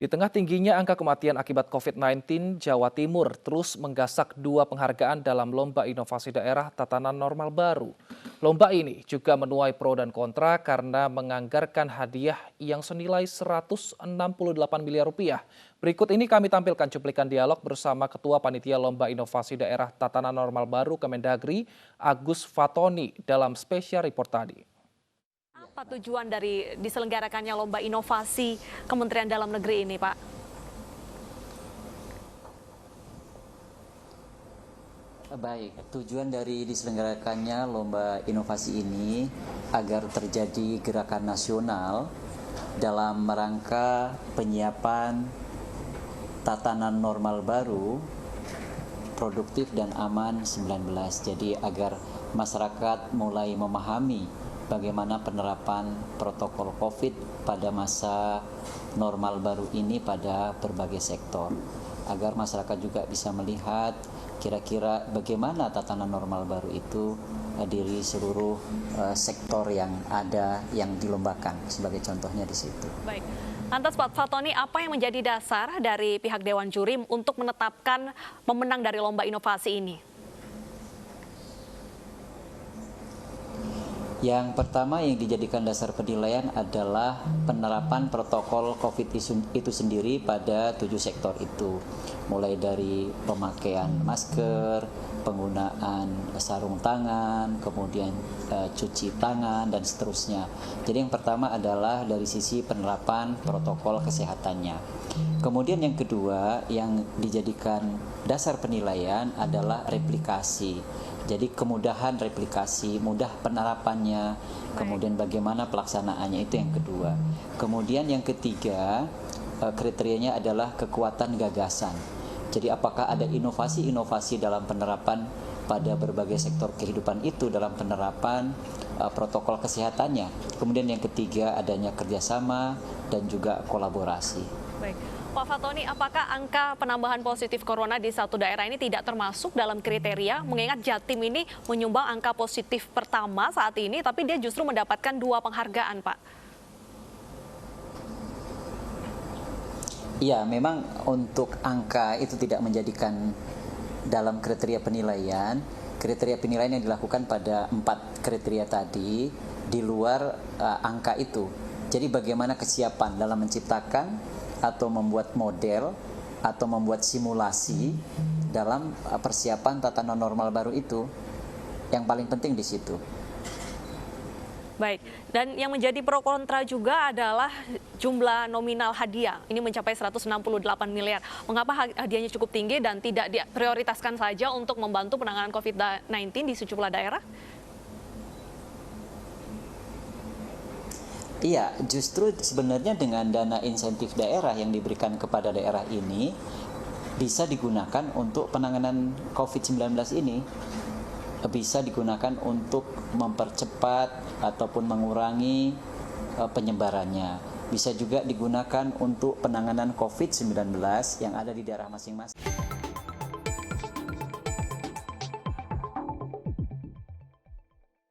Di tengah tingginya angka kematian akibat COVID-19, Jawa Timur terus menggasak 2 penghargaan dalam Lomba Inovasi Daerah Tatanan Normal Baru. Lomba ini juga menuai pro dan kontra karena menganggarkan hadiah yang senilai 168 miliar rupiah. Berikut ini kami tampilkan cuplikan dialog bersama Ketua Panitia Lomba Inovasi Daerah Tatanan Normal Baru Kemendagri, Agus Fatoni, dalam spesial report tadi. Apa tujuan dari diselenggarakannya Lomba Inovasi Kementerian Dalam Negeri ini, Pak? Baik, tujuan dari diselenggarakannya Lomba Inovasi ini agar terjadi gerakan nasional dalam rangka penyiapan tatanan normal baru, produktif dan aman 19. Jadi agar masyarakat mulai memahami bagaimana penerapan protokol COVID pada masa normal baru ini pada berbagai sektor. Agar masyarakat juga bisa melihat kira-kira bagaimana tatanan normal baru itu dari seluruh sektor yang ada yang dilombakan. Sebagai contohnya di situ. Baik. Lantas Pak Fatoni, apa yang menjadi dasar dari pihak Dewan Juri untuk menetapkan pemenang dari Lomba Inovasi ini? Yang pertama yang dijadikan dasar penilaian adalah penerapan protokol COVID itu sendiri pada 7 sektor itu. Mulai dari pemakaian masker, penggunaan sarung tangan, kemudian cuci tangan, dan seterusnya. Jadi yang pertama adalah dari sisi penerapan protokol kesehatannya. Kemudian yang kedua yang dijadikan dasar penilaian adalah replikasi. Jadi kemudahan replikasi, mudah penerapannya, kemudian bagaimana pelaksanaannya, itu yang kedua. Kemudian yang ketiga, kriterianya adalah kekuatan gagasan. Jadi apakah ada inovasi-inovasi dalam penerapan pada berbagai sektor kehidupan itu dalam penerapan protokol kesehatannya. Kemudian yang ketiga adanya kerjasama dan juga kolaborasi. Baik. Pak Fatoni, apakah angka penambahan positif corona di satu daerah ini tidak termasuk dalam kriteria, mengingat Jatim ini menyumbang angka positif pertama saat ini, tapi dia justru mendapatkan 2 penghargaan, Pak? Iya, memang untuk angka itu tidak menjadikan dalam kriteria penilaian. Kriteria penilaian yang dilakukan pada 4 kriteria tadi di luar angka itu. Jadi bagaimana kesiapan dalam menciptakan atau membuat model atau membuat simulasi dalam persiapan tatanan normal baru itu, yang paling penting di situ. Baik, dan yang menjadi pro kontra juga adalah jumlah nominal hadiah. Ini mencapai 168 miliar. Mengapa hadiahnya cukup tinggi dan tidak diprioritaskan saja untuk membantu penanganan COVID-19 di sejumlah daerah? Iya, justru sebenarnya dengan dana insentif daerah yang diberikan kepada daerah ini bisa digunakan untuk penanganan COVID-19 ini. Bisa digunakan untuk mempercepat ataupun mengurangi penyebarannya. Bisa juga digunakan untuk penanganan COVID-19 yang ada di daerah masing-masing.